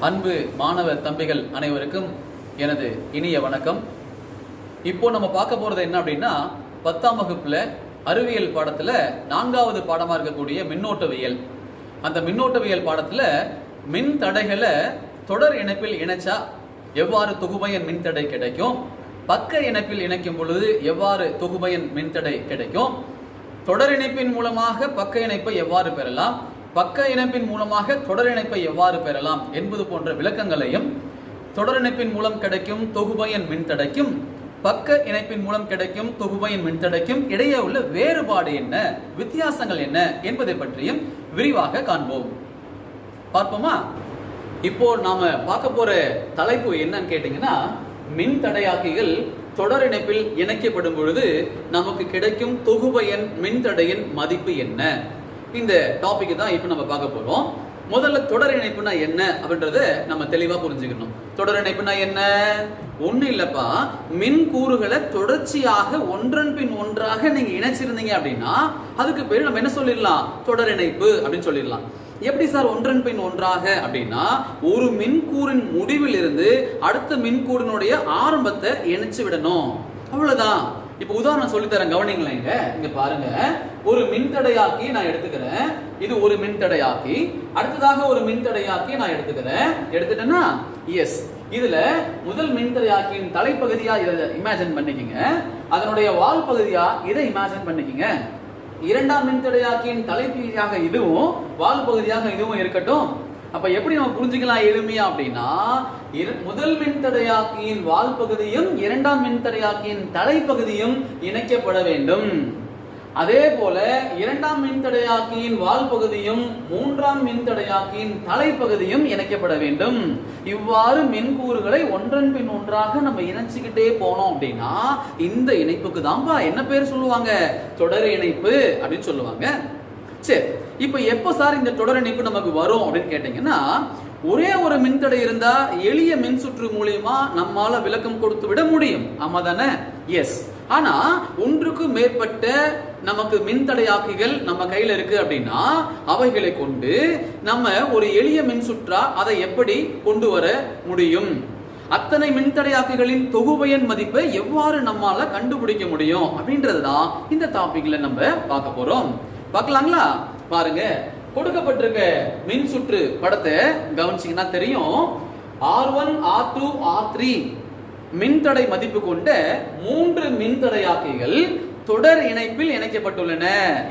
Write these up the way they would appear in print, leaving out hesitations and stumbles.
அன்பு மாணவ தம்பிகள் அனைவருக்கும் எனது இனிய வணக்கம். இப்போ நம்ம பார்க்க போறது என்ன அப்படின்னா, 10ஆம் வகுப்புல அறிவியல் பாடத்துல 4வது பாடமா இருக்கக்கூடிய மின்னோட்டவியல். அந்த மின்னோட்டவியல் பாடத்துல மின் தடைகளை தொடர் இணைப்பில் இணைச்சா எவ்வாறு தொகுபயன் மின்தடை கிடைக்கும், பக்க இணைப்பில் இணைக்கும் பொழுது எவ்வாறு தொகுபயன் மின்தடை கிடைக்கும், தொடர் இணைப்பின் மூலமாக பக்க இணைப்பை எவ்வாறு பெறலாம், பக்க இணைப்பின் மூலமாக தொடர் இணைப்பை எவ்வாறு பெறலாம் என்பது போன்ற விளக்கங்களையும், தொடர் இணைப்பின் மூலம் கிடைக்கும் தொகுபயன் மின்தடைக்கும் பக்க இணைப்பின் மூலம் கிடைக்கும் தொகுபயன் மின்தடைக்கும் இடையே உள்ள வேறுபாடு என்ன, வித்தியாசங்கள் என்ன என்பதை பற்றியும் விரிவாக காண்போம். பார்ப்போமா? இப்போ நாம பார்க்க போற தலைப்பு என்னன்னு கேட்டீங்கன்னா, மின்தடையாக்கிகள் தொடர் இணைப்பில் இணைக்கப்படும் பொழுது நமக்கு கிடைக்கும் தொகுபயன் மின்தடையின் மதிப்பு என்ன, இந்த டாபிக் தான் இப்போ நம்ம பார்க்க போறோம். முதல்ல தொடர் இணைப்புனா என்ன அப்படின்றத நம்ம தெளிவா புரிஞ்சுக்கணும். தொடர் இணைப்புனா என்ன? ஒண்ணு இல்லப்பா, மின் கூறுகளை தொடர்ச்சியாக ஒன்றன் பின் ஒன்றாக நீங்க இணைச்சிருந்தீங்க அப்படின்னா அதுக்கு பேர் நம்ம என்ன சொல்லிடலாம்? தொடர் இணைப்பு அப்படின்னு சொல்லிடலாம். எப்படி சார் ஒன்றன் பின் ஒன்றாக அப்படின்னா, ஒரு மின்கூறின் முடிவில் இருந்து அடுத்த மின்கூறினுடைய ஆரம்பத்தை இணைச்சு விடணும், அவ்வளவுதான். இப்ப உதாரணம் சொல்லித்தரேன், கவனிங்களேன். இங்க பாருங்க, ஒரு மின்தடையாக்கி நான் எடுத்துக்கிறேன். இது ஒரு மின்தடையாக்கி. அடுத்ததாக ஒரு மின்தடையாக்கி நான் எடுத்துட்டேன்னா எஸ், இதுல முதல் மின்தடையாக்கியின் தலைப்பகுதியா இதை இமேஜின் பண்ணிக்கங்க, அதனுடைய வால் பகுதியா இதை இமேஜின் பண்ணிக்கங்க. இரண்டாம் மின்தடையாக்கியின் தலைப்பகுதியாக இதுவும் வால் பகுதியாக இதுவும் இருக்கட்டும். அப்ப எப்படி நம்ம புரிஞ்சுக்கலாம் எளிமையா அப்படின்னா, முதல் மின்தடையாக்கியின் வால் பகுதியும் இரண்டாம் மின்தடையாக்கியின் தலைப்பகுதியும் இணைக்கப்பட வேண்டும். அதே போல இரண்டாம் மின்தடையாக்கியின் வால் பகுதியும் மூன்றாம் மின்தடையாக்கியின் தலைப்பகுதியும் இணைக்கப்பட வேண்டும். இவ்வாறு மின்கூறுகளை ஒன்றன் பின் ஒன்றாக நம்ம இணைச்சுக்கிட்டே போனோம் அப்படின்னா இந்த இணைப்புக்கு தான்ப்பா என்ன பேர் சொல்லுவாங்க? தொடர் இணைப்பு அப்படின்னு சொல்லுவாங்க. சரி, இப்ப எப்ப சார் இந்த தொடர் இணைப்பு நமக்கு வரும் அப்படின்னு கேட்டீங்கன்னா, ஒரே ஒரு மின்தடை இருந்தா எளிய மின் சுற்று மூலியமா நம்மால விளக்கம் கொடுத்து விட முடியும். ஆமா தானே? எஸ். ஆனா ஒன்றுக்கு மேற்பட்ட நமக்கு மின்தடையாக்கிகள் நம்ம கையில இருக்கு அப்படின்னா அவைகளை கொண்டு நம்ம ஒரு எளிய மின் சுற்றா அதை எப்படி கொண்டு வர முடியும், அத்தனை மின்தடையாக்கிகளின் தொகுபயன் மதிப்பை எவ்வாறு நம்மால கண்டுபிடிக்க முடியும் அப்படின்றதுதான் இந்த டாபிக்ல நம்ம பார்க்க போறோம். பார்க்கலாங்களா? பாருங்க, கொடுக்கப்பட்டிருக்க மின் சுற்று படத்தை கவனிச்சீங்கன்னா தெரியும். R1, R2, R3 மின்தடை மதிப்பு கொண்ட 3 மின்தடையாக்கிகள் தொடர் இணைப்பில் இணைக்கப்பட்டுள்ளன.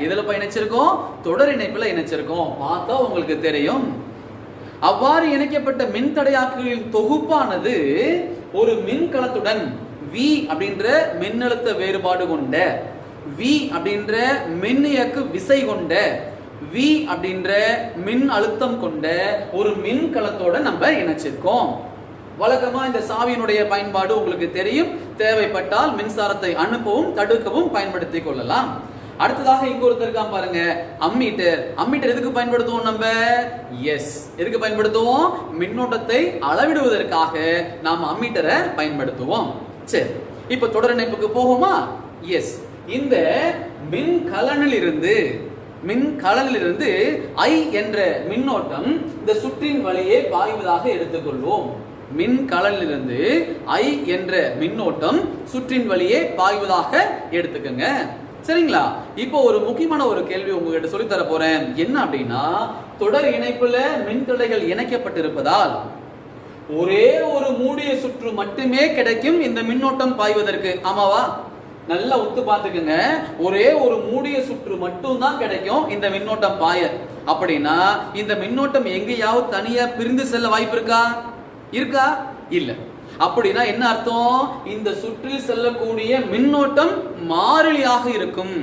எதுல இணைச்சிருக்கோம்? தொடர் இணைப்பில் இணைச்சிருக்கோம். பார்த்தா உங்களுக்கு தெரியும். அவ்வாறு இணைக்கப்பட்ட மின்தடையாக்கிகளின் தொகுப்பானது ஒரு மின்கலத்துடன் V அப்படின்ற மின்னழுத்த வேறுபாடு கொண்ட, V அப்படின்ற மின்னியக்கு விசை கொண்ட, V அப்படின்ற மின் அழுத்தம் கொண்ட ஒரு மின்கலத்தோட நம்ம இணைச்சிருக்கோம். வழக்கமா இந்த சாவியினுடைய பயன்பாடு உங்களுக்கு தெரியும். தேவைப்பட்டால் மின்சாரத்தை அனுப்பவும் தடுக்கவும் பயன்படுத்திக் கொள்ளலாம். அடுத்ததாக இங்க ஒருத்தர் பாருங்க, அம்மீட்டர். அம்மீட்டர் எதுக்கு பயன்படுத்துவோம் நம்ம? எஸ், எதுக்கு பயன்படுத்துவோம்? மின்னோட்டத்தை அளவிடுவதற்காக நாம் அம்மீட்டரை பயன்படுத்துவோம். சரி, இப்ப தொடர் இணைப்புக்கு போகுமா? எஸ். இந்த மின்கலனில் இருந்து I என்ற மின்னோட்டம் இந்த சுற்றின் வழியே பாய்வதாக எடுத்துக்கொள்வோம். மின்கலனிலிருந்து I என்ற மின்னோட்டம் சுற்றின் வழியே பாய்வதாக எடுத்துக்கங்க. சரிங்களா? இப்போ ஒரு முக்கியமான ஒரு கேள்வி உங்ககிட்ட சொல்லி தர போறேன். என்ன அப்படின்னா, தொடர் இணைப்புல மின்தடைகள் இணைக்கப்பட்டிருப்பதால் ஒரே ஒரு மூடிய சுற்று மட்டுமே கிடைக்கும் இந்த மின்னோட்டம் பாய்வதற்கு. ஆமாவா? நல்லா உத்து பார்த்துக்குங்க. ஒரே ஒரு மூடிய சுற்று மட்டும் தான் கிடைக்கும் இந்த மின்னோட்டம் பாய. அப்படின்னா இந்த மின்னோட்டம் எங்கேயாவது தனியா பிரிந்து செல்ல வாய்ப்பு இருக்கா? இல்ல. அப்படின்னா என்ன அர்த்தம்? இந்த சுற்றில் செல்லக்கூடிய மின்னோட்டம் மாறிலியாக இருக்கும்.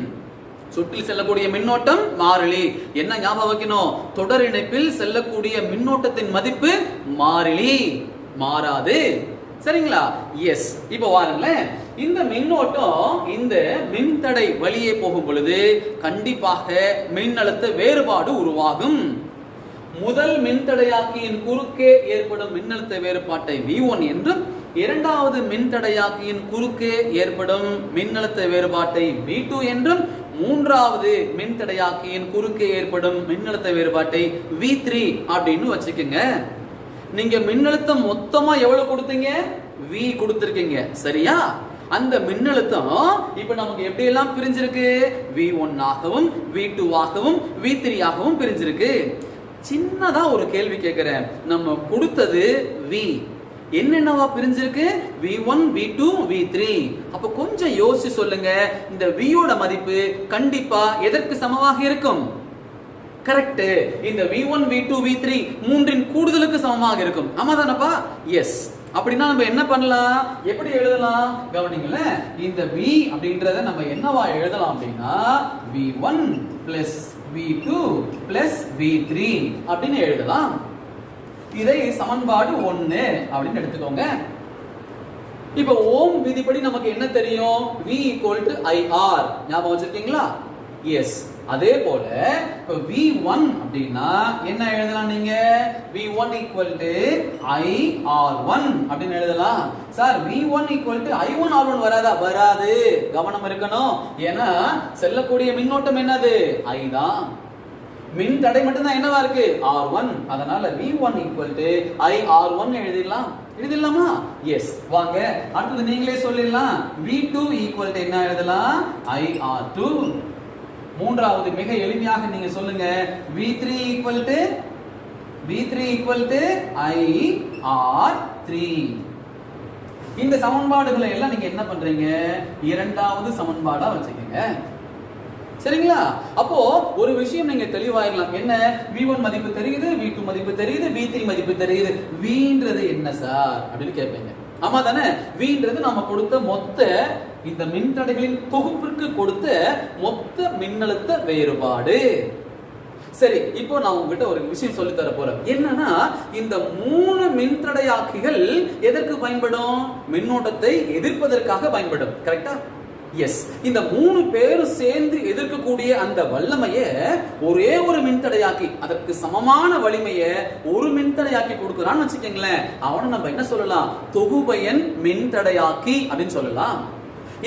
சுற்றில் செல்லக்கூடிய மின்னோட்டம் மாறிலி. என்ன ஞாபகம் வைக்கணும்? தொடர் இணைப்பில் செல்லக்கூடிய மின்னோட்டத்தின் மதிப்பு மாறிலி, மாறாது. சரிங்களா? எஸ். இப்போ வாருங்களேன், இந்த மின்னோட்டம் இந்த மின்தடை வழியே போகும் பொழுது கண்டிப்பாக மின்னழுத்த வேறுபாடு உருவாகும். முதல் மின்தடையாக்கியின் குறுக்கே ஏற்படும் மின்னழுத்த வேறுபாட்டை V1 என்றும், இரண்டாவது மின்தடையாக்கியின் குறுக்கே ஏற்படும் மின்னழுத்த வேறுபாட்டை V2 என்றும், மூன்றாவது மின்தடையாக்கியின் குறுக்கே ஏற்படும் மின்னழுத்த வேறுபாட்டை V3 அப்படின்னு வச்சுக்கோங்க. நீங்க மின்னழுத்தம் மொத்தமா எவ்வளவு கொடுத்தீங்க? V கொடுத்திருக்கீங்க, சரியா? அந்த மின்னழுத்தம் இப்ப நமக்கு எப்படி எல்லாம் பிரிஞ்சிருக்கு? V1 ஆகவும் V2 ஆகவும் V3 ஆகவும் பிரிஞ்சிருக்கு. சின்னதா ஒரு கேள்வி கேட்கிறேன். நம்ம கொடுத்தது V என்னென்னவா பிரிஞ்சிருக்கு? V1 V2 V3. அப்ப கொஞ்சம் யோசிச்சு சொல்லுங்க, இந்த V யோட மதிப்பு கண்டிப்பா எதற்கு சமமாக இருக்கும்? கரெக்ட், இந்த V1 V2 V3 மூன்றின் கூடுதலுக்கு சமமாக இருக்கும். ஆமா தானப்பா? எஸ். அப்படின்னா நம்ம என்ன பண்ணலாம்? எப்படி எழுதலாம்? கவனிங்களேன், இந்த V அப்படின்றத நம்ம என்னவா எழுதலாம் அப்படின்னா V1 plus V2 plus V3 அப்படின்னு எழுதலாம். இதை சமன்பாடு 1 அப்படின்னு எடுத்துக்கோங்க. இப்ப ஓம் விதிப்படி நமக்கு என்ன தெரியும்? V IR. ஞாபகம் வச்சிருக்கீங்களா? எஸ். அதே போல இப்ப V1 அப்படின்னா என்ன எழுதலாம்? நீங்க V1 IR1 அப்படின்னு எழுதலாம். சார் V1 I1R1 வராதா? வராது, கவனம் இருக்கணும். ஏன்னா செல்லக்கூடிய மின்னோட்டம் என்னது? I தான். மின் தடை மட்டும் தான் என்னவா இருக்கு? R1. அதனால V1 IR1 எழுதிடலாம். எழுதிடலாமா? எஸ். வாங்க அடுத்தது நீங்களே சொல்லிடலாம். V2 என்ன எழுதலாம்? IR2. மூன்றாவது மிக எளிமையாக நீங்க சொல்லுங்க. V3 IR3. இந்த சமன்பாடுகளை எல்லாம் நீங்க என்ன பண்றீங்க? இரண்டாவது சமன்பாடா வச்சுக்கீங்க, சரிங்களா? அப்போ ஒரு விஷயம் நீங்க தெளிவாயிரலாம். என்ன? V1 மதிப்பு தெரியுது, V2 மதிப்பு தெரியுது, V3 மதிப்பு தெரியுது. Vன்றது என்ன சார் அப்படின்னு கேட்பீங்க. ஆமா தானே? Vன்றது நாம கொடுத்த மொத்த இந்த மின்தடைகளின் தொகுப்பிற்கு கொடுத்த மொத்த மின்னழுத்த வேறுபாடு. சரி, இப்போ நான் உங்ககிட்ட ஒரு விஷயம் சொல்லி தர போறேன். என்னன்னா, இந்த 3 மின்தடையாக்கிகள் எதற்கு பயன்படும்? மின்னோட்டத்தை எதிர்ப்பதற்காக பயன்படும். கரெக்டா? எஸ். இந்த 3 பேரும் சேர்ந்து எதிர்க்கக்கூடிய அந்த வல்லமையை ஒரே ஒரு மின்தடையாக்கி, அதற்கு சமமான வலிமையை ஒரு மின்தடையாக்கி கொடுக்கறான்னு வச்சுக்கீங்களேன், அவனை நம்ம என்ன சொல்லலாம்? தொகுபயன் மின்தடையாக்கி அப்படின்னு சொல்லலாம்.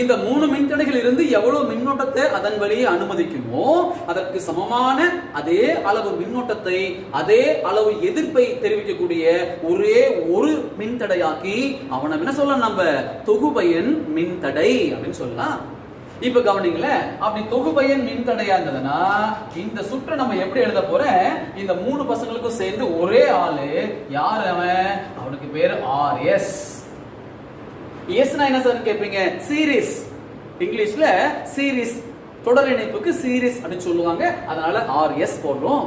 இந்த 3 மின்தடைகள் இருந்து எவ்வளவு மின்னோட்டத்தை அதன் வழியே அனுமதிக்குமோ அதற்கு சமமான அதே அளவு மின்னோட்டத்தை, அதே அளவு எதிர்ப்பை தெரிவிக்கக்கூடிய ஒரே ஒரு மின்தடையாக்கி அவனை என்ன சொல்லலாம்? நம்ம தொகுபயன் மின்தடை அப்படின்னு சொல்லலாம். இப்ப கவனிங்களேன், அப்படி தொகுபயன் மின்தடையா இருந்ததுன்னா இந்த சுற்றை நம்ம எப்படி எழுத போறேன்? இந்த 3 பசங்களுக்கும் சேர்ந்து ஒரே ஆளு. யார் அவன்? அவனுக்கு பேரு RS. எஸ்னா என்ன சார் கேட்பீங்க? சீரிஸ். இங்கிலீஷ்ல சீரிஸ், தொடர் இணைப்புக்கு சீரிஸ் அப்படின்னு சொல்லுவாங்க. அதனால RS போடுறோம்.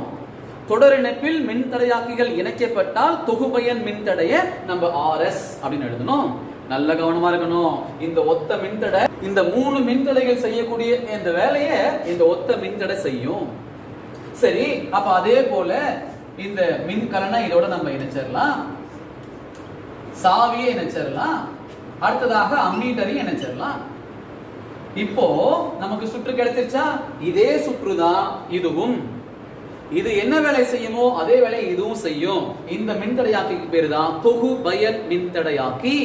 தொடர் இணைப்பில் மின்தடையாக்கிகள் இணைக்கப்பட்டால் தொகுபயன் மின்தடைய நம்ம RS அப்படின்னு எழுதணும். நல்ல கவனமா இருக்கணும். இந்த ஒத்த மின்தடை, இந்த 3 மின்தடைகள் செய்யக்கூடிய இந்த வேலையை இந்த ஒத்த மின்தடை செய்யும். சரி, அப்ப அதே போல இந்த மின்கலனை இதோட நம்ம இணைச்சிடலாம், சாவியை இணைச்சிடலாம், அடுத்ததாக அம்மீட்டரையும் இணைச்சிடலாம். இப்போ நமக்கு சுற்று கிடைச்சிருச்சா? இதே சுற்று தான் இதுவும். இது என்ன வேலை செய்யுமோ அதே வேலை இதுவும் செய்யும். இந்த மின்தடையாக்கிக்கு பேரு தான் தொகுபயன் மின்தடையாக்கி.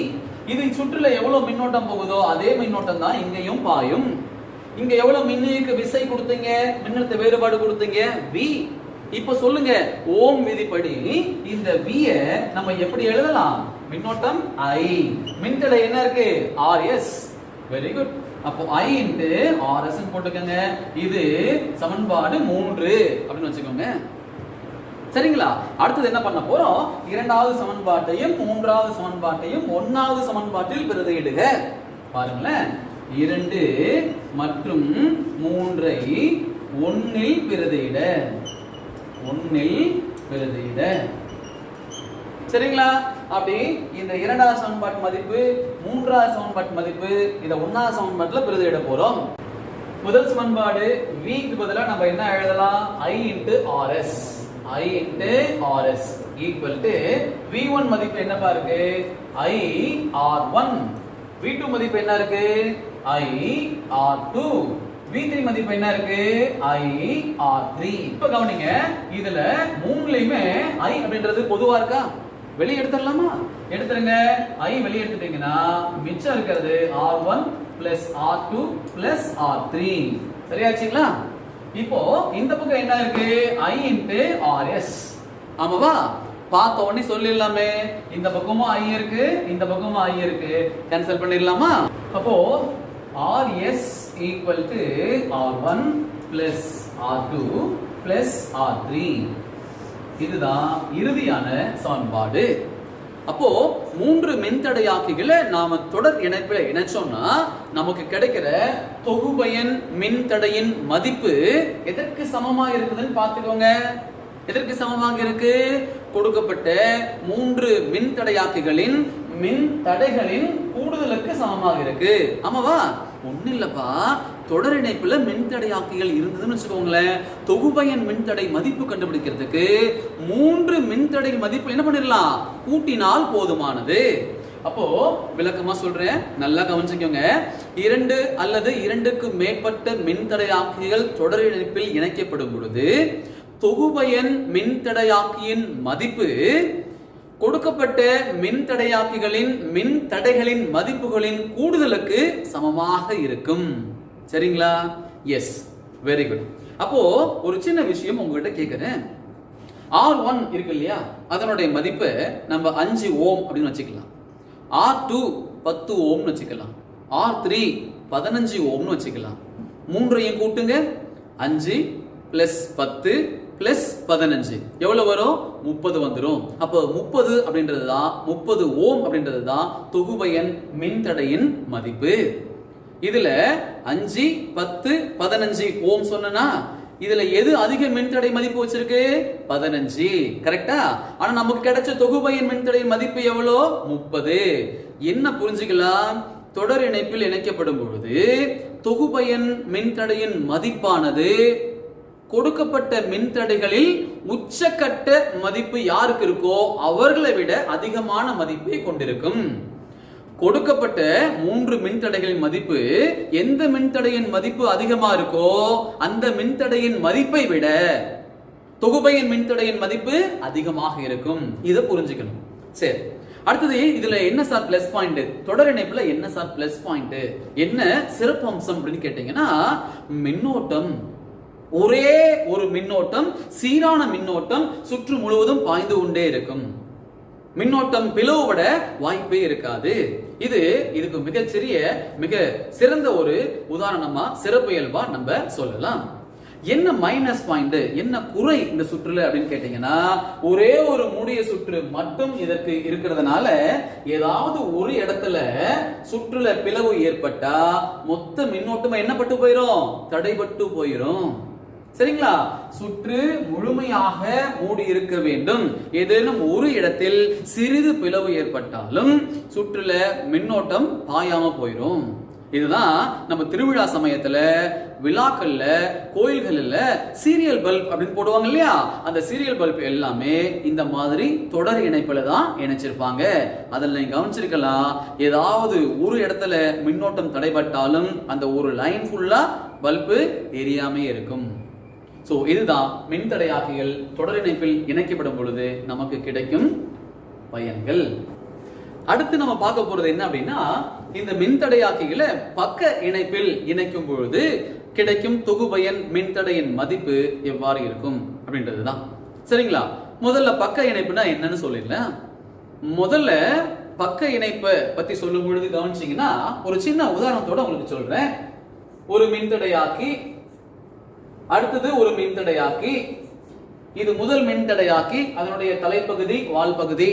இது சுற்றுல எவ்வளவு மின்னோட்டம் போகுதோ அதே மின்னோட்டம் தான் இங்கேயும் பாயும். இங்க எவ்வளவு மின்னியக்கு விசை கொடுத்தீங்க? மின்னழுத்த வேறுபாடு கொடுத்தீங்க V. இப்ப சொல்லுங்க, ஓம் விதிப்படி இந்த V நம்ம எப்படி எழுதலாம்? மின்னோட்டம் I, மின்தடை என்ன இருக்கு? RS. Very good. அப்போ I into RS போட்டுக்கங்க. இது சமன்பாடு 3 அப்படின்னு வச்சுக்கோங்க, சரிங்களா? அடுத்தது என்ன பண்ண போறோம்? இரண்டாவது சமன்பாட்டையும் மூன்றாவது சமன்பாட்டையும் 1வது சமன்பாட்டில் பிரதியிடுக. பாருங்களேன், 2 மற்றும் 3ஐ 1இல் பிரதியிட, 1இல் பிரதியிட, சரிங்களா? அப்படி இந்த இரண்டாவது சமன்பாட்டு மதிப்பு, மூன்றாவது சமன்பாட்டு மதிப்பு, இத 1வது சமன்பாட்டுல பிரதியிட போறோம். முதல் சமன்பாடு V க்கு பதிலா நம்ம என்ன எழுதலாம்? I into RS. I into RS equal to V1 மதிப்பு என்னப்பா இருக்கு? IR1. V2 மதிப்பு என்ன இருக்கு? IR2. V3 மதிப்பு என்ன இருக்கு? IR3. இப்ப கவனிங்க, இதுல மூணுலயுமே I அப்படின்றது பொதுவா இருக்கா? வெளியே எடுத்துடலாமா? எடுத்துருங்க. I வெளியே எடுத்துட்டீங்கன்னா மிச்சம் இருக்கிறது R1 plus R2 plus R3. சரியாச்சுங்களா? இப்போ இந்த பக்கம் என்ன இருக்கு? I into RS. ஆமாவா? பார்த்த உடனே சொல்லிடலாமே, இந்த பக்கமும் I இருக்கு, இந்த பக்கமும் I இருக்கு, கேன்சல் பண்ணிடலாமா? அப்போ RS equal to R1 plus R2 plus R3. இதுதான் இறுதியான சமன்பாடு. அப்போ மூன்று மின்தடையாக்கிகளை நாம தொடர் இணைப்புல இணைச்சோம்னா நமக்கு கிடைக்கிற தொகுபயன் மின்தடையின் மதிப்பு எதற்கு சமமா இருக்குதுன்னு பார்த்துக்கோங்க. எதற்கு சமமாக இருக்கு? கொடுக்கப்பட்ட மூன்று மின்தடையாக்கிகளின் மின்தடைகளின் கூடுதலுக்கு சமமாக இருக்கு. ஆமாவா? ஒண்ணு இல்லப்பா, தொடர் இணைப்புல மின்தடையாக்கிகள் இருந்ததுன்னு வச்சுக்கோங்களேன், தொகுபயன் மின்தடை மதிப்பு கண்டுபிடிக்கிறதுக்கு மூன்று மின்தடை மதிப்பு என்ன பண்ணிடலாம், கூட்டினால் போதுமானது. அப்போ விளக்கமா சொல்றேன், நல்லா கவனிச்சுக்கோங்க. இரண்டு அல்லது இரண்டுக்கு மேற்பட்ட மின்தடையாக்கிகள் தொடர் இணைப்பில் இணைக்கப்படும் பொழுது தொகுபயன் மின்தடையாக்கியின் மதிப்பு கொடுக்கப்பட்ட மின்தடையாக்கிகளின் மின்தடைகளின் மதிப்புகளின் கூடுதலுக்கு சமமாக இருக்கும். சரிங்களா? Yes, very good. அப்போ ஒரு சின்ன விஷயம் உங்ககிட்ட கேட்கிறேன். R1 இருக்கு இல்லையா, அதனுடைய மதிப்பு நம்ம 5 ஓம் அப்படின்னு வச்சுக்கலாம். R2 10 ஓம்னு வச்சுக்கலாம். R3 15 ஓம்னு வச்சுக்கலாம். மூன்றையும் கூட்டுங்க, 5 பிளஸ் 10 பிளஸ் 15 எவ்வளவு வரும்? 30 வந்துடும். அப்போ 30 அப்படின்றது தான் 30 ஓம் அப்படின்றது தான் தொகுபயன் மின்தடையின் மதிப்பு. இதுல 5 10 15 ஓம் சொன்னா இதுல எது அதிக மின்தடை மதிப்பு வச்சிருக்கு? 15. கரெக்டா? ஆனா நமக்கு கிடைச்ச தொகுபயன் மின்தடை மதிப்பு எவ்வளோ? 30. என்ன புரிஞ்சுக்கலாம்? தொடர் இணைப்பில் இணைக்கப்படும் பொழுது தொகுபயன் மின்தடையின் மதிப்பானது கொடுக்கப்பட்ட மின்தடைகளில் உச்சக்கட்ட மதிப்பு யாருக்கு இருக்கோ அவர்களை விட அதிகமான மதிப்பை கொண்டிருக்கும். கொடுக்கப்பட்ட மூன்று மின்தடைகளின் மதிப்பு எந்த மின்தடையின் மதிப்பு அதிகமா இருக்கோ அந்த மின்தடையின் மதிப்பை விட தொகுபயன் மின்தடையின் மதிப்பு அதிகமாக இருக்கும். இதை புரிஞ்சுக்கணும். சரி, அடுத்தது இதுல என்ன சார் பிளஸ் பாயிண்ட்? தொடர் இணைப்புல என்ன சார் பிளஸ் பாயிண்ட், என்ன சிறப்பு அம்சம் அப்படின்னு கேட்டீங்கன்னா, மின்னோட்டம் ஒரே ஒரு மின்னோட்டம், சீரான மின்னோட்டம் சுற்று முழுவதும் பாய்ந்து கொண்டே இருக்கும். மின்னோட்டம் பிளவுபட வாய்ப்பே இருக்காது. இதுக்கு மிக சிறந்த ஒரு உதாரணமா சிறப்பியல்பா நம்ம சொல்லலாம். என்ன மைனஸ் பாயிண்ட், என்ன குறை இந்த சுற்றுல அப்படின்னு கேட்டீங்கன்னா, ஒரே ஒரு மூடிய சுற்று மட்டும் இதற்கு இருக்கிறதுனால ஏதாவது ஒரு இடத்துல சுற்றுல பிளவு ஏற்பட்டா மொத்த மின்னோட்டம் என்ன பட்டு போயிரும்? தடைபட்டு போயிரும். சரிங்களா? சுற்று முழுமையாக மூடி இருக்க வேண்டும். ஏதேனும் ஒரு இடத்தில் சிறிது பிளவு ஏற்பட்டாலும் சுற்றுல மின்னோட்டம் பாயாம போயிரும். இதுதான் நம்ம திருவிழா சமயத்துல, விழாக்கள்ல, கோயில்கள்ல சீரியல் பல்ப் அப்படின்னு போடுவாங்க இல்லையா, அந்த சீரியல் பல்ப் எல்லாமே இந்த மாதிரி தொடர் இணைப்புல தான் இணைச்சிருப்பாங்க. அதில் நீங்க கவனிச்சிருக்கலாம், ஏதாவது ஒரு இடத்துல மின்னோட்டம் தடைபட்டாலும் அந்த ஒரு லைன் ஃபுல்லா பல்பு எரியாமே இருக்கும். சோ இதுதான் மின்தடையாக்கிகள் தொடர் இணைப்பில் இணைக்கப்படும் பொழுது நமக்கு கிடைக்கும் பயன்கள். அடுத்து நம்ம பார்க்க போறது என்ன அப்படின்னா, இந்த மின்தடையாக்கிகளை பக்க இணைப்பில் இணைக்கும் பொழுது கிடைக்கும் தொகுபயன் மின்தடையின் மதிப்பு எவ்வாறு இருக்கும் அப்படின்றதுதான். சரிங்களா? முதல்ல பக்க இணைப்புனா என்னன்னு சொல்லிடலாம். முதல்ல பக்க இணைப்பை பத்தி சொல்லும் பொழுது கவனிச்சீங்கன்னா, ஒரு சின்ன உதாரணத்தோட உங்களுக்கு சொல்றேன். ஒரு மின்தடையாக்கி, அடுத்தது ஒரு மின்தடையாக்கி, இது முதல் மின்தடையாக்கி, அதனுடைய தலைப்பகுதி வால் பகுதி.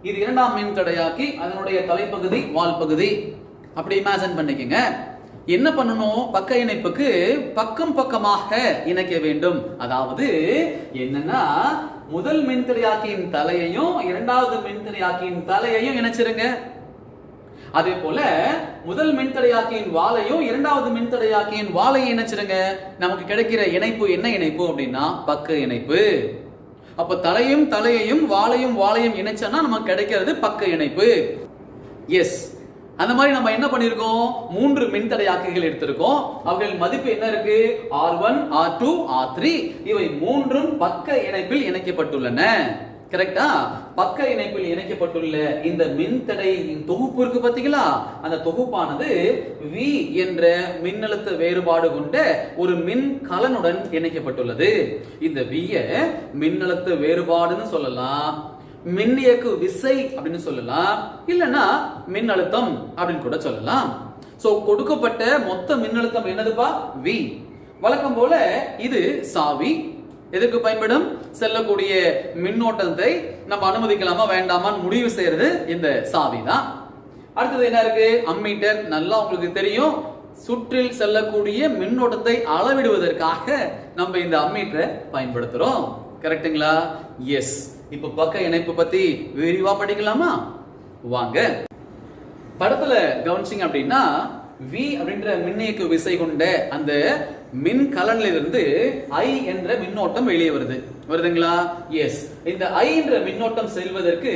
இது இரண்டாம் மின்தடையாக்கி, அதனுடைய தலைப்பகுதி வால் பகுதி. அப்படி இமேஜின் பண்ணிக்கங்க. என்ன பண்ணணும்? பக்க இணைப்புக்கு பக்கம் பக்கமாக இணைக்க வேண்டும். அதாவது என்னன்னா, முதல் மின்தடையாக்கியின் தலையையும் இரண்டாவது மின்தடையாக்கியின் தலையையும் இணைச்சிருங்க. அதே போல முதல் மின்தடையாக்கியின் வாலையும் இரண்டாவது மின்தடையாக்கியின் வாலையும் இணைச்சிருங்க. நமக்கு கிடைக்கிற இணைப்பு என்ன இணைப்பு அப்படின்னா பக்க இணைப்பு. அப்ப தலையையும் வாலையும் இணைச்சோம்னா நமக்கு கிடைக்கிறது பக்க இணைப்பு. எஸ், அந்த மாதிரி நம்ம என்ன பண்ணிருக்கோம்? மூன்று மின்தடையாக்கிகள் எடுத்திருக்கோம். அவர்கள் மதிப்பு என்ன இருக்கு? R1, R2, R3. இவை மூன்றும் பக்க இணைப்பில் இணைக்கப்பட்டுள்ளன. கரெக்டா? பக்க இணைப்பில் இணைக்கப்பட்டுள்ள இந்த மின்தடையின் தொகுப்பு இருக்கு பாத்தீங்களா, அந்த தொகுப்பானது V என்ற மின்னழுத்த வேறுபாடு கொண்ட ஒரு மின்கலனுடன் இணைக்கப்பட்டுள்ளது. இந்த V மின்னழுத்த வேறுபாடுன்னு சொல்லலாம், மின்னியக்கு விசை அப்படின்னு சொல்லலாம், இல்லனா மின்னழுத்தம் அப்படின்னு கூட சொல்லலாம். சோ கொடுக்கப்பட்ட மொத்த மின்னழுத்தம் என்னதுப்பா? V. வழக்கம் போல இது சாவி. எதற்கு பயன்படும்? செல்லக்கூடிய மின்னோட்டத்தை நம்ம அனுமதிக்கலாமா வேண்டாமான்னு முடிவு செய்யறது இந்த சாவி தான். அடுத்தது என்ன இருக்கு? அம்மீட்டர். நல்லா உங்களுக்கு தெரியும், சுற்றில் செல்லக்கூடிய மின்னோட்டத்தை அளவிடுவதற்காக நம்ம இந்த அம்மீட்டரை பயன்படுத்துறோம். கரெக்ட்டுங்களா? எஸ். இப்ப பக்க இணைப்பு பத்தி விரிவா படிக்கலாமா? வாங்க. படத்துல கவனிச்சிங்க அப்படின்னா V அப்படின்ற மின்னியக்கு விசை கொண்ட அந்த மின் கலனிலிருந்து I என்ற மின்னோட்டம் வெளியே வருதுங்களா? எஸ். இந்த I என்ற மின்னோட்டம் செல்வதற்கு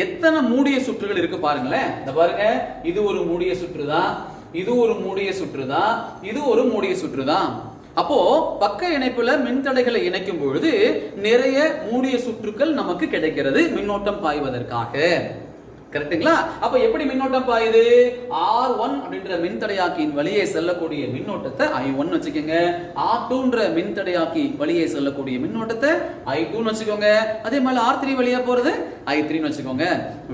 எத்தனை மூடிய சுற்றுகள் இருக்கு பாருங்களேன். இந்த பாருங்க, இது ஒரு மூடிய சுற்று தான், இது ஒரு மூடிய சுற்று தான், இது ஒரு மூடிய சுற்று தான். அப்போ பக்க இணைப்புல மின்தடைகளை இணைக்கும் பொழுது நிறைய மூடிய சுற்றுக்கள் நமக்கு கிடைக்கிறது மின்னோட்டம் பாய்வதற்காக. கரெக்ட்டுங்களா? அப்ப எப்படி மின்னோட்டம் பாயுது? R1 அப்படின்ற மின்தடையாக்கியின் வழியே செல்லக்கூடிய மின்னோட்டத்தை I1 வச்சுக்கோங்க, R2ன்ற மின்தடையாக்கி வழியே செல்லக்கூடிய மின்னோட்டத்தை I2 வச்சுக்கோங்க, அதே மாதிரி R3 வழியா போறது I3 வச்சுக்கோங்க.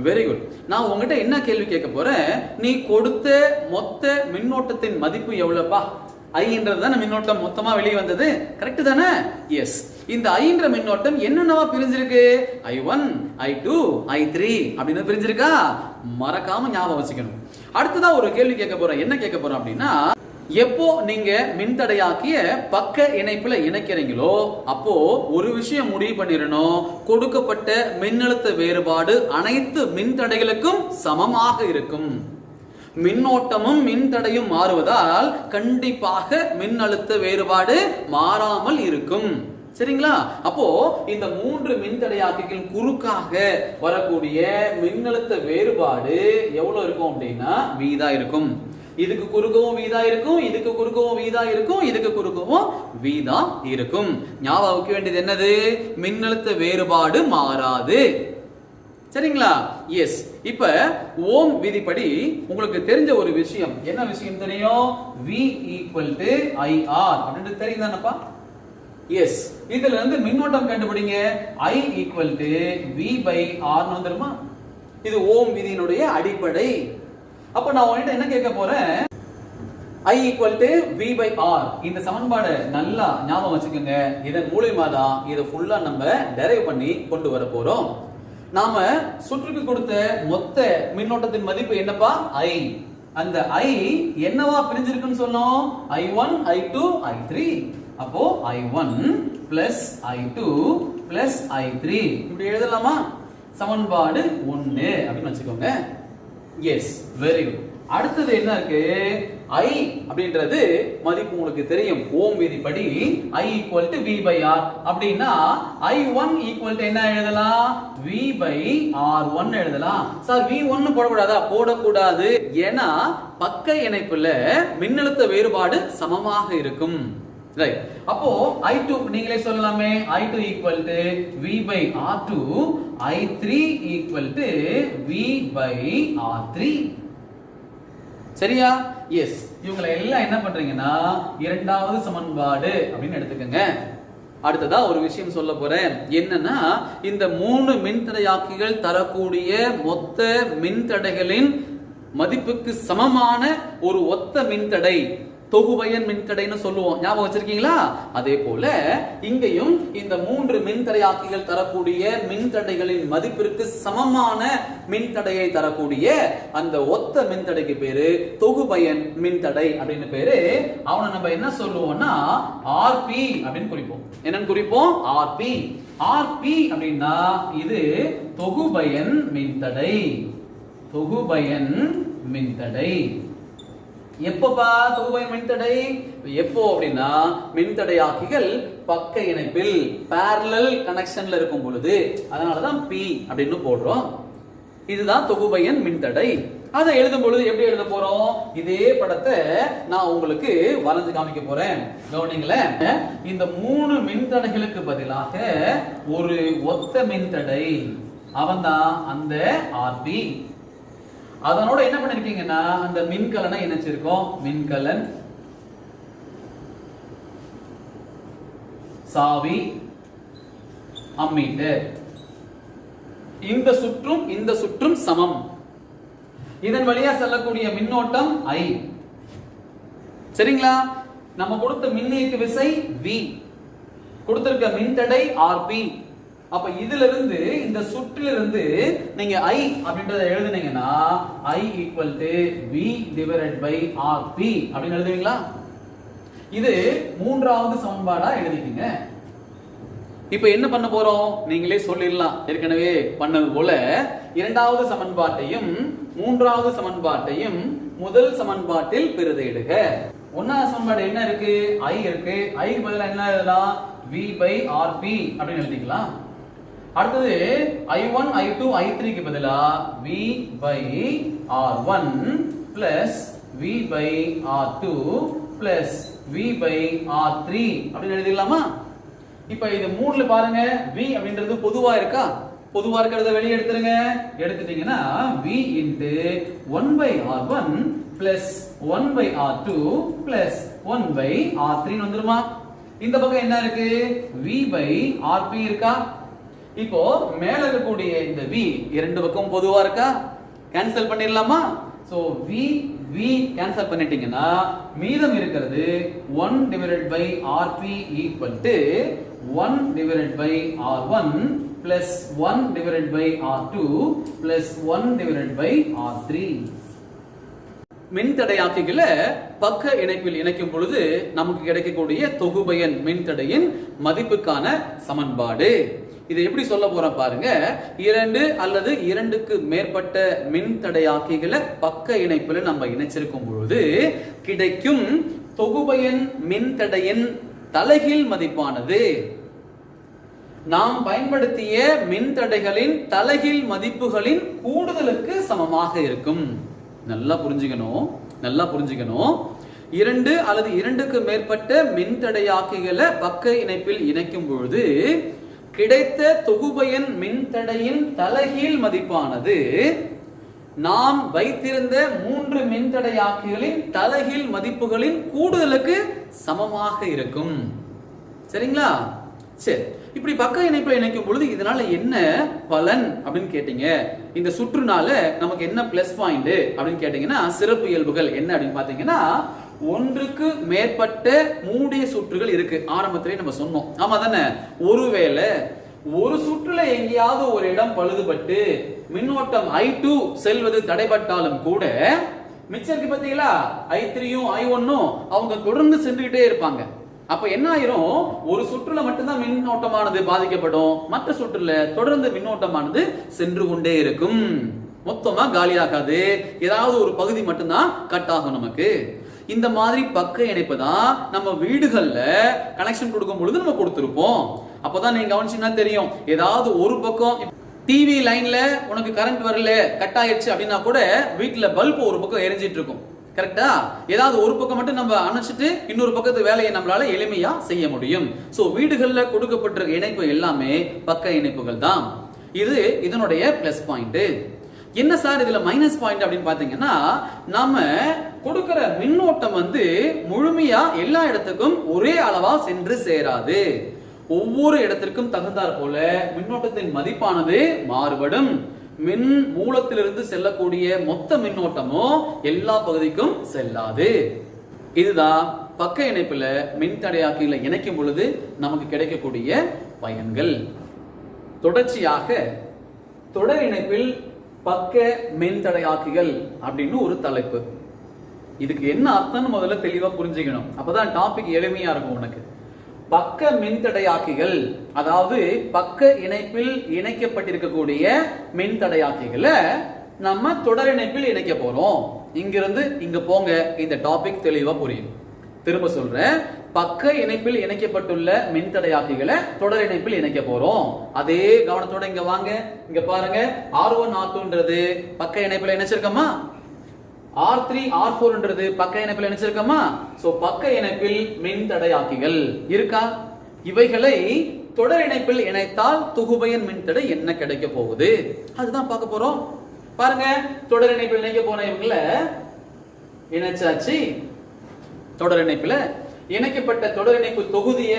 Very good. நான் உங்ககிட்ட என்ன கேள்வி கேட்க போறேன், நீ கொடுத்த மொத்த மின்னோட்டத்தின் மதிப்பு எவ்வளவுப்பா? I என்றது மின்னோட்டம் மொத்தமா வெளியே வந்தது. கரெக்ட் தானே? எஸ். இந்த I என்ற மின்னோட்டம் என்னென்னவா பிரிஞ்சிருக்கு? I1, I2, I3 அப்படின்னு பிரிஞ்சிருக்கா? மறக்காம ஞாபகம் வச்சுக்கணும். அடுத்ததா ஒரு கேள்வி கேட்க போறேன். என்ன கேட்க போறோம் அப்படின்னா, எப்போ நீங்க மின்தடையாக்கிய பக்க இணைப்புல இணைக்கிறீங்களோ அப்போ ஒரு விஷயம் முடிவு பண்ணிடணும், கொடுக்கப்பட்ட மின்னழுத்த வேறுபாடு அனைத்து மின்தடைகளுக்கும் சமமாக இருக்கும். மின்னோட்டமும் மின்தடையும் மாறுவதால் கண்டிப்பாக மின்னழுத்த வேறுபாடு மாறாமல் இருக்கும். சரிங்களா? அப்போ இந்த மூன்று மின்தடையாக்கிகள் குறுக்காக வரக்கூடிய மின்னழுத்த வேறுபாடு எவ்வளவு இருக்கும் அப்படின்னா V தான் இருக்கும். இதுக்கு குறுக்கவும் V தான் இருக்கும், இதுக்கு குறுக்கவும் V தான் இருக்கும், இதுக்கு குறுக்கவும் V தான் இருக்கும். ஞாபகம் வைக்க வேண்டியது என்னது? மின்னழுத்த வேறுபாடு மாறாது. சரிங்களா? எஸ். இப்ப ஓம் விதிப்படி உங்களுக்கு தெரிஞ்ச ஒரு விஷயம், என்ன விஷயம் தெரியும்? V IR அப்படின்னு தெரியும் தானப்பா? எஸ். இதுல இருந்து மின்னோட்டம் கண்டுபிடிங்க. I V/R வந்துருமா? இது ஓம் விதியினுடைய அடிப்படை. அப்ப நான் உங்ககிட்ட என்ன கேட்க போறேன், I V/R இந்த சமன்பாடு நல்லா ஞாபகம் வச்சுக்கோங்க. இதன் மூலமா தான் இதை ஃபுல்லா நம்ம டெரைவ் பண்ணி கொண்டு வர போறோம். நாம சுற்றுக்கு கொடுத்த மொத்த மின்னோட்டத்தின் மதிப்பு என்னப்பா? I. அந்த I என்னவா பிரிஞ்சிருக்குன்னு சொன்னோம்? I1, I2, I3. அப்போ I1 plus I2 plus I3 இப்படி எழுதலாமா? சமன்பாடு 1 அப்படின்னு வச்சுக்கோங்க. எஸ். Very good. அடுத்தது என்ன இருக்கு? I அப்படின்றது மதிப்பு உங்களுக்கு தெரியும், ஓம் விதிப்படி I V/R அப்படின்னா I1 என்ன எழுதலாம்? V/R1 எழுதலாம். Sir V1 போடக்கூடாதா? போடக்கூடாது. ஏன்னா பக்க இணைப்புல மின்னழுத்த வேறுபாடு சமமாக இருக்கும். ரைட். அப்போ I2 நீங்களே சொல்லலாமே, I2 V/R2, I3 V/R3. சரியா? எஸ். இவங்களை எல்லாம் என்ன பண்றீங்கன்னா இரண்டாவது சமன்பாடு அப்படின்னு எடுத்துக்கங்க. அடுத்ததா ஒரு விஷயம் சொல்ல போறேன். என்னன்னா, இந்த மூணு மின்தடையாக்கிகள் தரக்கூடிய மொத்த மின்தடைகளின் மதிப்புக்கு சமமான ஒரு ஒத்த மின்தடை தொகுபயன் மின்தடைன்னு சொல்லுவோம். ஞாபகம் வச்சிருக்கீங்களா? அதே போல இங்கேயும் இந்த மூன்று மின்தடையாக்கிகள் தரக்கூடிய மின்தடைகளின் மதிப்பிற்கு சமமான மின்தடையை தரக்கூடிய அந்த ஒத்த மின்தடைக்கு பேரு தொகுபயன் மின்தடை அப்படின்னு பேரு. அவனை நம்ம என்ன சொல்லுவோம்னா RP அப்படின்னு குறிப்போம். என்னன்னு குறிப்போம்? RP. RP அப்படின்னா இது தொகுபயன் மின்தடை. தொகுபயன் மின்தடை. எப்பப்பா தொகுபயன் மின்தடை? எப்போ அப்படின்னா மின்தடையாக்கிகள் பக்க இணைப்பில் parallel கனெக்ஷன்ல இருக்கும் பொழுது. அதனாலதான் P அப்படின்னு போடுறோம். இதுதான் தொகுபயன் மின்தடை. அதை எழுதும் பொழுது எப்படி எழுத போறோம்? இதே படத்தை நான் உங்களுக்கு வரைஞ்சு காமிக்க போறேன். கவனிங்களேன். இந்த 3 மின்தடைகளுக்கு பதிலாக ஒரு ஒத்த மின்தடை, அவன்தான் அந்த ஆர்பி. அதனோட என்ன பண்ணிருக்கீங்கன்னா அந்த மின்கலனை இணைச்சிருக்கோம். மின்கலன், சாவி, அம்மீட்டர். இந்த சுற்றும் சமம். இதன் வழியா செல்லக்கூடிய மின்னோட்டம் I. சரிங்களா? நம்ம கொடுத்த மின்னியக்கு விசை V, கொடுத்திருக்க மின்தடை RP. அப்ப இதுல இருந்து இந்த சுற்றிலிருந்து நீங்க I அப்படின்றத எழுதுனீங்கன்னா I equal to V divided by RP அப்படின்னு எழுதுவீங்களா? இது மூன்றாவது சமன்பாடா எழுதிக்கீங்க. இப்ப என்ன பண்ண போறோம்? நீங்களே சொல்லிடலாம், ஏற்கனவே பண்ணது போல இரண்டாவது சமன்பாட்டையும் மூன்றாவது சமன்பாட்டையும் முதல் சமன்பாட்டில் பிரதியிடுக. ஒன்னாவது சமன்பாடு என்ன இருக்கு? I இருக்கு. I க்கு பதிலா என்ன எழுதலாம்? V by RP அப்படின்னு எழுதிக்கலாம். அடுத்தது I1 I2 I3 க்கு பதிலா V by R1 plus V by R2 plus V by R3 அப்படின்னு எழுதிடலாமா? இப்ப இது மூணுல பாருங்க, V அப்படின்றது பொதுவா இருக்கா? பொதுவா இருக்கிறத வெளியே எடுத்துருங்க. எடுத்துட்டீங்கன்னா V into 1 by R1 plus 1 by R2 plus 1 by R3 வந்துருமா? இந்த பக்கம் என்ன இருக்கு? V by RP இருக்கா? இப்போ மேல இருக்கக்கூடிய இந்த V இரண்டு பக்கம் பொதுவா இருக்கா? கேன்சல் பண்ணிடலாமா? சோ V கேன்சல் பண்ணிட்டீங்கன்னா மீதம் இருக்கிறது 1 divided by RP equal to 1 divided by R1 plus 1 divided by R2 plus 1 divided by R3. மின்தடையாக்கிகளை பக்க இணைப்பில் இணைக்கும் பொழுது நமக்கு கிடைக்கக்கூடிய தொகுபயன் மின்தடையின் மதிப்புக்கான சமன்பாடு. இதை எப்படி சொல்ல போறோம் பாருங்க. 2 அல்லது 2க்கு மேற்பட்ட மின்தடையாக்கிகளை பக்க இணைப்புல நம்ம இணைச்சிருக்கும் பொழுது கிடைக்கும் தொகுபயன் மின்தடையின் தலைகீழ் மதிப்பானது நாம் பயன்படுத்திய மின்தடைகளின் தலைகீழ் மதிப்புகளின் கூடுதலுக்கு சமமாக இருக்கும். நல்லா புரிஞ்சுக்கணும். 2 அல்லது 2க்கு மேற்பட்ட மின்தடையாக்கிகளை பக்க இணைப்பில் இணைக்கும் பொழுது கிடைத்த தொகுபயன் மின்தடையின் தலைகீழ் மதிப்பானது நாம் வைத்திருந்த 3 மின்தடையாக்கிகளின் தலைகீழ் மதிப்புகளின் கூடுதலுக்கு சமமாக இருக்கும். சரிங்களா? சரி, இப்படி பக்க இணைப்புல இணைக்கும் பொழுது இதனால என்ன பலன் அப்படின்னு கேட்டீங்க. இந்த சுற்றுனால நமக்கு என்ன பிளஸ் பாயிண்ட் அப்படின்னு கேட்டீங்கன்னா சிறப்பு இயல்புகள் என்ன அப்படின்னு பாத்தீங்கன்னா, ஒன்றுக்கு மேற்பட்ட மூடிய சுற்றுகள் இருக்கு. ஆரம்பத்திலே நம்ம சொன்னோம், ஆமா தானே? ஒருவேளை ஒரு சுற்றுல எங்கேயாவது ஒரு இடம் பழுதுபட்டு மின்னோட்டம் I2 செல்வது தடைபட்டாலும் கூட மிச்சம் இருக்கு பாத்தீங்களா, I3யும் I1ம் அவங்க தொடர்ந்து சென்றுகிட்டே இருப்பாங்க. அப்ப என்ன ஆயிரும்? ஒரு சுற்றுல மட்டும்தான் மின்னோட்டமானது பாதிக்கப்படும், மற்ற சுற்றுல தொடர்ந்து மின்னோட்டமானது சென்று கொண்டே இருக்கும். மொத்தமா காலியாகாது, ஏதாவது ஒரு பகுதி மட்டும்தான் கட் ஆகும் நமக்கு. இந்த மாதிரி பக்க இணைப்பு தான் நம்ம வீடுகள்ல கனெக்ஷன் கொடுக்கும் பொழுது நம்ம கொடுத்திருப்போம். அப்பதான் நீங்க கவனிச்சீங்கன்னா தெரியும், ஏதாவது ஒரு பக்கம் டிவி லைன்ல உனக்கு கரண்ட் வரல, கட் ஆயிடுச்சு அப்படின்னா கூட வீட்டுல பல்பு ஒரு பக்கம் எரிஞ்சிட்டு இருக்கும். கரெக்டா? ஏதாவது ஒரு பக்கம் மட்டும் நம்ம அணைச்சிட்டு இன்னொரு பக்கத்து வேலையை நம்மளால எளிமையா செய்ய முடியும். சோ வீடுகள்ல கொடுக்கப்பட்டிருக்க இணைப்பு எல்லாமே பக்க இணைப்புகள் தான். இது இதனுடைய பிளஸ் பாயிண்ட். என்ன சார் இதுல மைனஸ் பாயிண்ட் அப்படின்னு பாத்தீங்கன்னா, நாம கொடுக்கிற மின்னோட்டம் முழுமையா எல்லா இடத்துக்கும் ஒரே அளவா சென்று சேராது. ஒவ்வொரு இடத்திற்கும் தகுந்தாற் போல மின்னோட்டத்தின் மதிப்பானது மாறுபடும். மின் மூலத்திலிருந்து செல்லக்கூடிய மொத்த மின்னோட்டமோ எல்லா பகுதிக்கும் செல்லாது. இதுதான் பக்க இணைப்புல மின்தடையாக்கிகளை இணைக்கும் பொழுது நமக்கு கிடைக்கக்கூடிய பயன்கள். தொடர்ச்சியாக தொடர் இணைப்பில் பக்க மின்தடையாக்கிகள் அப்படின்னு ஒரு தலைப்பு. இதுக்கு என்ன அர்த்தம்னு முதல்ல தெளிவா புரிஞ்சுக்கணும், அப்பதான் டாபிக் எளிமையா இருக்கும் உனக்கு. பக்க மின்தடையாக்கிகள் அதாவது பக்க இணைப்பில் இணைக்கப்பட்டிருக்கக்கூடிய மின்தடையாக்கிகளை நம்ம தொடர் இணைப்பில் இணைக்க போறோம். இங்கிருந்து இங்க போங்க, இந்த டாபிக் தெளிவா புரியும். திரும்ப சொல்றேன், பக்க இணைப்பில் இணைக்கப்பட்டுள்ள மின்தடையாக்கிகளை தொடர் இணைப்பில் இணைக்க போறோம். அதே கவனத்தோட இங்க வாங்க, இங்க பாருங்க. R1 R2ன்றது பக்க இணைப்பில் இணைச்சிருக்கோமா? R3 R4ன்றது பக்க இணைப்பில் இணைச்சிருக்கோமா? சோ பக்க இணைப்பில் மின்தடையாக்கிகள் இருக்கா? இவைகளை தொடர் இணைப்பில் இணைத்தால் தொகுபயன் மின்தடை என்ன கிடைக்க போகுது அதுதான் பார்க்க போறோம். பாருங்க, தொடர் இணைப்பில் இணைக்க போன இவங்கள இணைச்சாச்சு. தொடர் இணைப்புல இணைக்கப்பட்ட தொடர் இணைப்பு தொகுதிய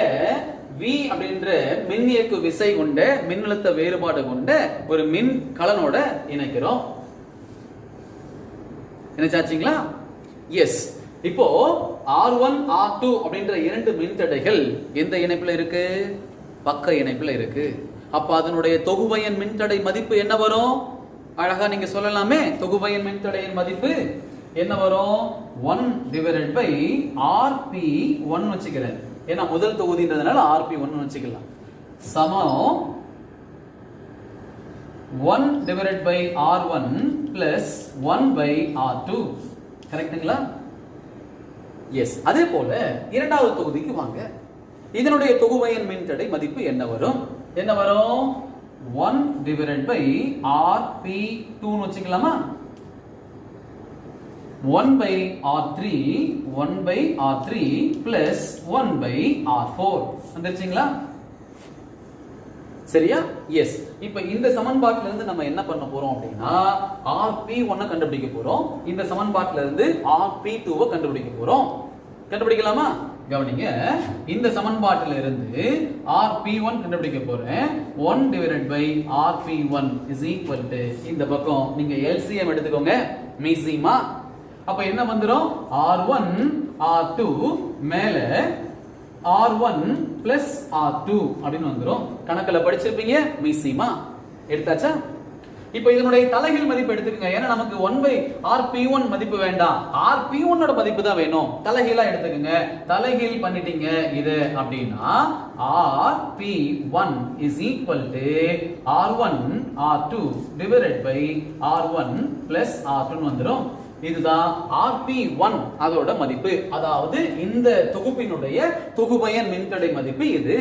V அப்படின்ற மின்னியக்கு விசை கொண்ட மின்னழுத்த வேறுபாடு கொண்ட ஒரு மின் கலனோட இணைக்கிறோம். இணைச்சாச்சுங்களா? எஸ். இப்போ R1 R2 அப்படின்ற இரண்டு மின்தடைகள் எந்த இணைப்புல இருக்கு? பக்க இணைப்புல இருக்கு. அப்ப அதனுடைய தொகுபயன் மின்தடை மதிப்பு என்ன வரும்? அழகா நீங்க சொல்லலாமே, தொகுபயன் மின்தடையின் மதிப்பு என்ன வரும்? 1/RP1 வச்சுக்கிறேன். ஏன்னா முதல் தொகுதின்றதுனால RP1 வச்சுக்கலாம். சமம் 1/R1 plus 1/R2. கரெக்ட்டுங்களா? எஸ். அதே போல இரண்டாவது தொகுதிக்கு வாங்க. இதனுடைய தொகுபயன் மின்தடை மதிப்பு என்ன வரும்? என்ன வரும்? 1/RP2 வச்சுக்கலாமா? 1/R3 plus 1/R4 வந்துருச்சுங்களா? சரியா? எஸ். இப்ப இந்த சமன்பாட்டில இருந்து நம்ம என்ன பண்ண போறோம் அப்படின்னா RP1 கண்டுபிடிக்க போறோம். இந்த சமன்பாட்டில இருந்து RP2 கண்டுபிடிக்க போறோம். கண்டுபிடிக்கலாமா? கவனிங்க, இந்த சமன்பாட்டில இருந்து RP1 கண்டுபிடிக்க போறேன். 1/RP1 is equal to இந்த பக்கம் நீங்க LCM எடுத்துக்கோங்க, மீசிமா. அப்ப என்ன வந்துரும்? R1 R2 மேல R1 plus R2 அப்படின்னு வந்துரும். கணக்குல படிச்சிருப்பீங்க, மீசிமா. எடுத்தாச்சா? இப்போ இதனுடைய தலைகீழ் மதிப்பு எடுத்துக்கங்க. ஏன்னா நமக்கு 1/RP1 மதிப்பு வேண்டாம், RP1 ஓட மதிப்பு தான் வேணும். தலைகீழா எடுத்துக்கங்க. தலைகீழ் பண்ணிட்டீங்க இது அப்படின்னா RP1 is equal to R1 R2 divided by R1 plus R2 வந்துரும். இதுதான் RP1 அதோட மதிப்பு. அதாவது இந்த தொகுப்பினுடைய தொகுபயன் மின்தடை மதிப்பு இது.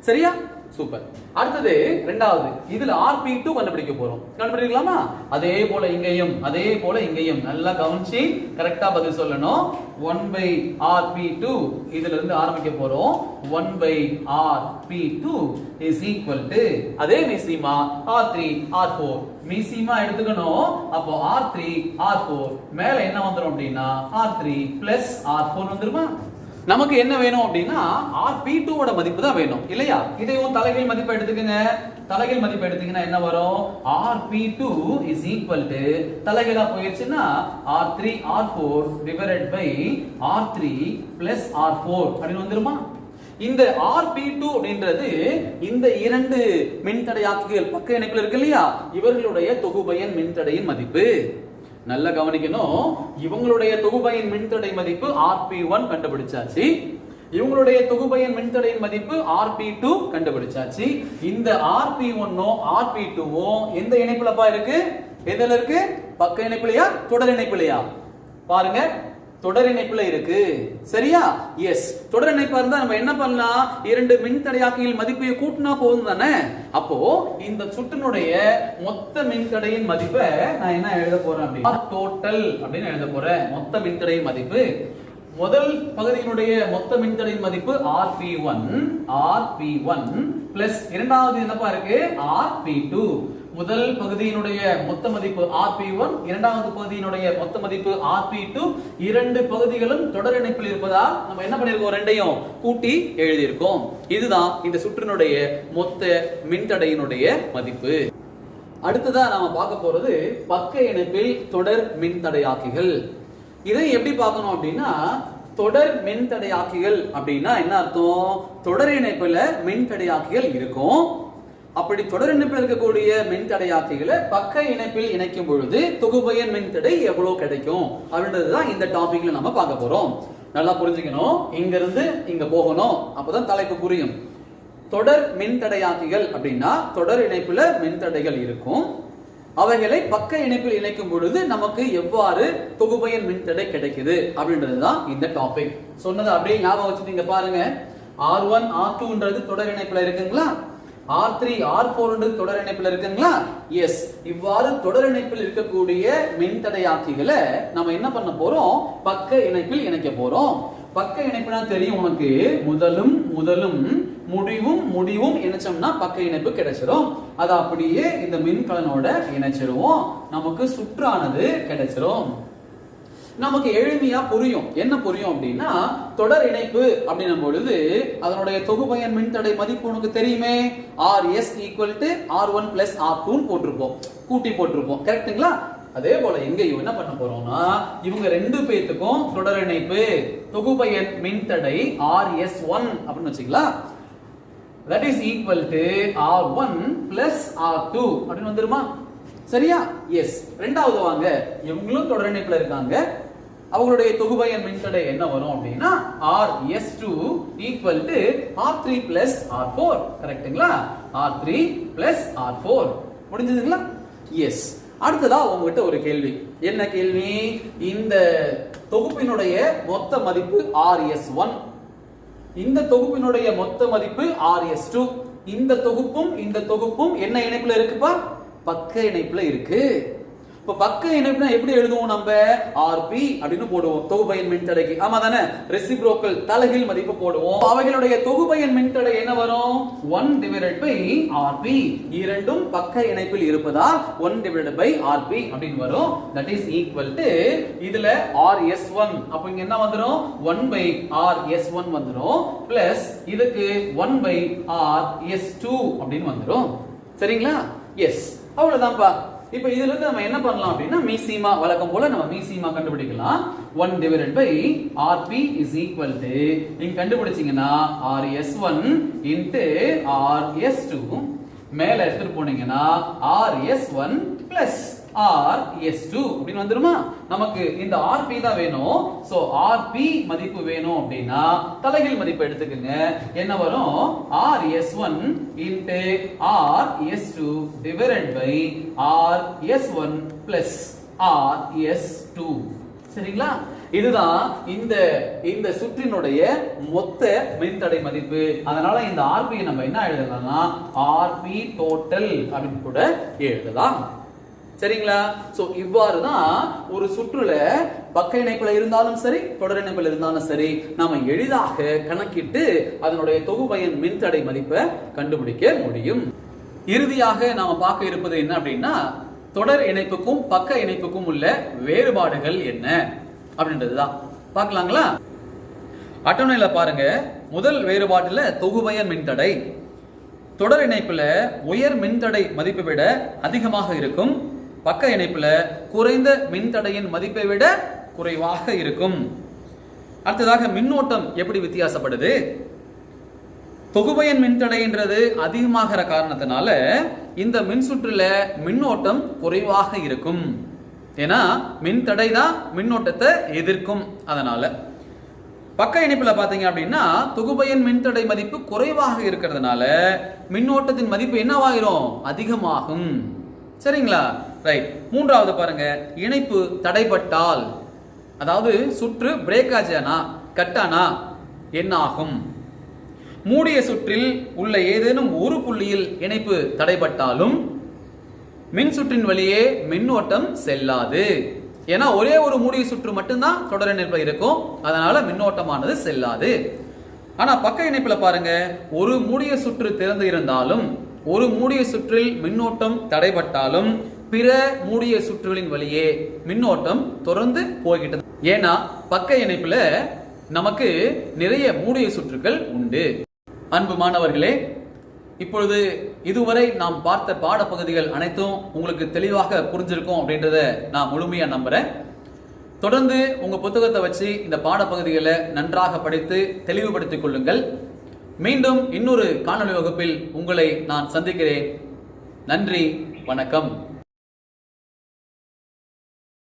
சரியா? சூப்பர். அடுத்தது இரண்டாவது, இதுல RP2 கண்டுபிடிக்க போறோம். கண்டுபிடிக்கலாமா? அதே போல இங்கேயும் நல்லா கவனிச்சு கரெக்டா பதில் சொல்லணும். 1/RP2 இதுல இருந்து ஆரம்பிக்க போறோம். 1/RP2 is equal to அதே மீசிமா R3 R4 மீசிமா எடுத்துக்கணும். அப்போ R3 R4 மேல என்ன வந்துரும் அப்படின்னா R3 plus R4 வந்துருமா? நமக்கு என்ன வேணும் அப்படின்னா RP2 ஓட மதிப்பு தான் வேணும் இல்லையா? இதையும் தலைகீழ் மதிப்பு எடுத்துக்கங்க. தலைகீழ் மதிப்பு எடுத்தீங்கன்னா என்ன வரும்? RP2 is equal to தலைகீழா போயிருச்சுன்னா R3 R4 divided by R3 plus R4 அப்படின்னு வந்துருமா? இந்த RP2 அப்படின்றது இந்த இரண்டு மின்தடையாக்கிகள் பக்க இணைப்புல இருக்கு இல்லையா, இவர்களுடைய தொகுபயன் மின்தடையின் மதிப்பு. நல்லா கவனிக்கணும். இவங்களுடைய தொகுபயன் மின்தடை மதிப்பு RP1 கண்டுபிடிச்சாச்சு. இவங்களுடைய தொகுபயன் மின்தடையின் மதிப்பு RP2 கண்டுபிடிச்சாச்சு. இந்த RP1 RP2 எந்த இணைப்புலப்பா இருக்கு? எதுல இருக்கு? பக்க இணைப்புலையா தொடர் இணைப்புலையா? பாருங்க, தொடர் இணைப்புல இருக்கு. சரியா? எஸ். தொடர் இணைப்பா இருந்தா நம்ம என்ன பண்ணலாம்? இரண்டு மின்தடையாக்கிகள் மதிப்பை கூட்டினா போதும் தானே? அப்போ இந்த சுற்றினுடைய மொத்த மின்தடையின் மதிப்பை நான் என்ன எழுத போறேன் அப்படின்னா டோட்டல் அப்படின்னு எழுத போறேன். மொத்த மின்தடையின் மதிப்பு, முதல் பகுதியினுடைய மொத்த மின்தடையின் மதிப்பு RP1 பிளஸ் இரண்டாவது என்னப்பா இருக்கு? RP2. முதல் பகுதியினுடைய மொத்த மதிப்பு RP1, இரண்டாவது பகுதியினுடைய மொத்த மதிப்பு RP2. இரண்டு பகுதிகளும் தொடர் இணைப்பில் இருப்பதால் நம்ம என்ன பண்ணிருக்கோம்? ரெண்டையும் கூட்டி எழுதியிருக்கோம். இதுதான் இந்த சுற்றினுடைய மொத்த மின்தடையினுடைய மதிப்பு. அடுத்ததா நாம பார்க்க போறது பக்க இணைப்பில் தொடர் மின்தடையாக்கிகள். இதை எப்படி பார்க்கணும் அப்படின்னா, தொடர் மின்தடையாக்கிகள் அப்படின்னா என்ன அர்த்தம்? தொடர் இணைப்புல மின்தடையாக்கிகள் இருக்கும். அப்படி தொடர் இணைப்பில் இருக்கக்கூடிய மின்தடையாக்கிகளை பக்க இணைப்பில் இணைக்கும் பொழுது தொகுபயன் மின்தடை எவ்வளவு கிடைக்கும் அப்படின்றதுதான் இந்த டாபிக்ல நம்ம பார்க்க போறோம். நல்லா புரிஞ்சுக்கணும். இங்க இருந்து இங்க போகணும், அப்பதான் தலைப்பு புரியும். தொடர் மின்தடையாக்கிகள் அப்படின்னா தொடர் இணைப்புல மின்தடைகள் இருக்கும். அவைகளை பக்க இணைப்பில் இணைக்கும் பொழுது நமக்கு எவ்வாறு தொகுபயன் மின்தடை கிடைக்குது அப்படின்றதுதான் இந்த டாபிக். சொன்னது அப்படியே ஞாபகம் வச்சுட்டீங்க பாருங்க. R1 R2ன்றது தொடர் இணைப்புல இருக்குங்களா, R3 R4 தொடர் இணைப்பில் இருக்குங்களா? எஸ். இவ்வாறு தொடர் இணைப்பில் இருக்கக்கூடிய மின்தடையாக்கிகளை நம்ம என்ன பண்ண போறோம், பக்க இணைப்பில் இணைக்க போறோம். பக்க இணைப்புனா தெரியும் உனக்கு, முதலும் முடிவும் இணைச்சோம்னா பக்க இணைப்பு கிடைச்சிரும். அது அப்படியே இந்த மின்கலனோட இணைச்சிருவோம், நமக்கு சுற்றானது கிடைச்சிரும். நமக்கு எளிமையா புரியும். என்ன புரியும் அப்படின்னா, தொடர் இணைப்பு அப்படின்னும் பொழுது அதனுடைய தொகுபயன் மின்தடை மதிப்பு உனக்கு தெரியுமே, RS R1 R2 போட்டிருப்போம், கூட்டி போட்டிருப்போம். கரெக்ட்டுங்களா? அதே போல இங்கேயும் என்ன பண்ண போறோம்னா, இவங்க ரெண்டு பேத்துக்கும் தொடர் இணைப்பு தொகுபயன் மின்தடை RS1 அப்படின்னு வச்சுக்கலாம். that is equal to R1 R2 அப்படின்னு வந்துருமா? சரியா? எஸ். ரெண்டாவது வாங்க, இவங்களும் தொடர் இணைப்புல இருக்காங்க. அவங்களுடைய தொகுபயன் மின்தடை என்ன வரும் அப்படின்னா RS2 equal to R3 R4. கரெக்ட்டுங்களா? R3 R4 முடிஞ்சதுங்களா? எஸ். அடுத்ததா உங்ககிட்ட ஒரு கேள்வி. என்ன கேள்வி? இந்த தொகுப்பினுடைய மொத்த மதிப்பு RS1, இந்த தொகுப்பினுடைய மொத்த மதிப்பு RS2. இந்த தொகுப்பும் என்ன இணைப்புல இருக்குப்பா? பக்க இணைப்புல இருக்கு. இப்ப பக்க இணைப்புனா எப்படி எழுதுவோம் நம்ம? RP அப்படின்னு போடுவோம் தொகுபயன் மின்தடைக்கு. ஆமா தானே? ரெசிப்ரோக்கல் தலைகீழ் மதிப்பு போடுவோம். அவைகளுடைய தொகுபயன் மின்தடை என்ன வரும்? 1/RP. இரண்டும் பக்க இணைப்பில் இருப்பதால் 1/RP அப்படின்னு வரும். that is equal to இதுல RS1 அப்ப இங்க என்ன வந்துரும்? 1/RS1 வந்துரும் பிளஸ் இதுக்கு 1/RS2 அப்படின்னு வந்துரும். சரிங்களா? எஸ். அவ்வளவுதான்ப்பா. இப்ப இதுல இருந்து நம்ம என்ன பண்ணலாம் அப்படின்னா, மீசிமா வழக்கம் போல நம்ம மீசிமா கண்டுபிடிக்கலாம். 1/RP is equal to நீங்க கண்டுபிடிச்சீங்கன்னா RS1 into RS2 மேல எடுத்துட்டு போனீங்கன்னா RS1 plus RS2 அப்படின்னு வந்துருமா? நமக்கு இந்த RP தான் வேணும். சோ RP மதிப்பு வேணும் அப்படின்னா தலைகீழ் மதிப்பு எடுத்துக்கங்க. என்ன வரும்? RS1 into RS2 divided by RS1 plus RS2. சரிங்களா? இதுதான் இந்த சுற்றினுடைய மொத்த மின்தடை மதிப்பு. அதனால இந்த RP நம்ம என்ன எழுதலாம்னா RP total அப்படின்னு கூட எழுதலாம். சரிங்களா? சோ இவ்வாறு தான் ஒரு சுற்றுல பக்க இணைப்புல இருந்தாலும் சரி, தொடர் இணைப்புல இருந்தாலும் சரி, நாம எளிதாக கணக்கிட்டு அதனுடைய தொகுபயன் மின்தடை மதிப்பை கண்டுபிடிக்க முடியும். இறுதியாக நாம பார்க்க இருப்பது என்ன அப்படின்னா, தொடர் இணைப்புக்கும் பக்க இணைப்புக்கும் உள்ள வேறுபாடுகள் என்ன அப்படின்றதுதான். பார்க்கலாங்களா? அட்டவணையில பாருங்க. முதல் வேறுபாட்டுல தொகுபயன் மின்தடை தொடர் இணைப்புல உயர் மின்தடை மதிப்பை விட அதிகமாக இருக்கும், பக்க இணைப்புல குறைந்த மின்தடையின் மதிப்பை விட குறைவாக இருக்கும். அடுத்ததாக மின்னோட்டம் எப்படி வித்தியாசப்படுது? தொகுபயன் மின்தடைன்றது அதிகமாகிற காரணத்தினால இந்த மின்சுற்றுல மின்னோட்டம் குறைவாக இருக்கும். ஏன்னா மின்தடை தான் மின்னோட்டத்தை எதிர்க்கும். அதனால பக்க இணைப்புல பாத்தீங்க அப்படின்னா தொகுபயன் மின்தடை மதிப்பு குறைவாக இருக்கிறதுனால மின்னோட்டத்தின் மதிப்பு என்னவாயிரும்? அதிகமாகும். சரிங்களா? ரைட். மூன்றாவது பாருங்க, இணைப்பு தடைப்பட்டால், அதாவது சுற்று பிரேக் ஆச்சானா கட்டானா என்ன ஆகும்? மூடிய சுற்றில் உள்ள ஏதேனும் ஒரு புள்ளியில் இணைப்பு தடைப்பட்டாலும் மின் சுற்றின் வழியே மின்னோட்டம் செல்லாது. ஏன்னா ஒரே ஒரு மூடிய சுற்று மட்டும்தான் தொடர் இணைப்புல இருக்கும், அதனால மின்னோட்டமானது செல்லாது. ஆனா பக்க இணைப்புல பாருங்க, ஒரு மூடிய சுற்று திறந்து இருந்தாலும் ஒரு மூடிய சுற்றில் மின்னோட்டம் தடைப்பட்டாலும் பிற மூடிய சுற்றுகளின் வழியே மின்னோட்டம் தொடர்ந்து போய்கிட்டது. ஏன்னா பக்க இணைப்புல நமக்கு நிறைய மூடிய சுற்றுகள் உண்டு. அன்பு மாணவர்களே, இப்பொழுது இதுவரை நாம் பார்த்த பாடப்பகுதிகள் அனைத்தும் உங்களுக்கு தெளிவாக புரிஞ்சிருக்கும் அப்படின்றத நான் முழுமையா நம்புறேன். தொடர்ந்து உங்க புத்தகத்தை வச்சு இந்த பாடப்பகுதிகளை நன்றாக படித்து தெளிவுபடுத்திக் கொள்ளுங்கள். மீண்டும் இன்னொரு காணொளி வகுப்பில் உங்களை நான் சந்திக்கிறேன். நன்றி, வணக்கம்.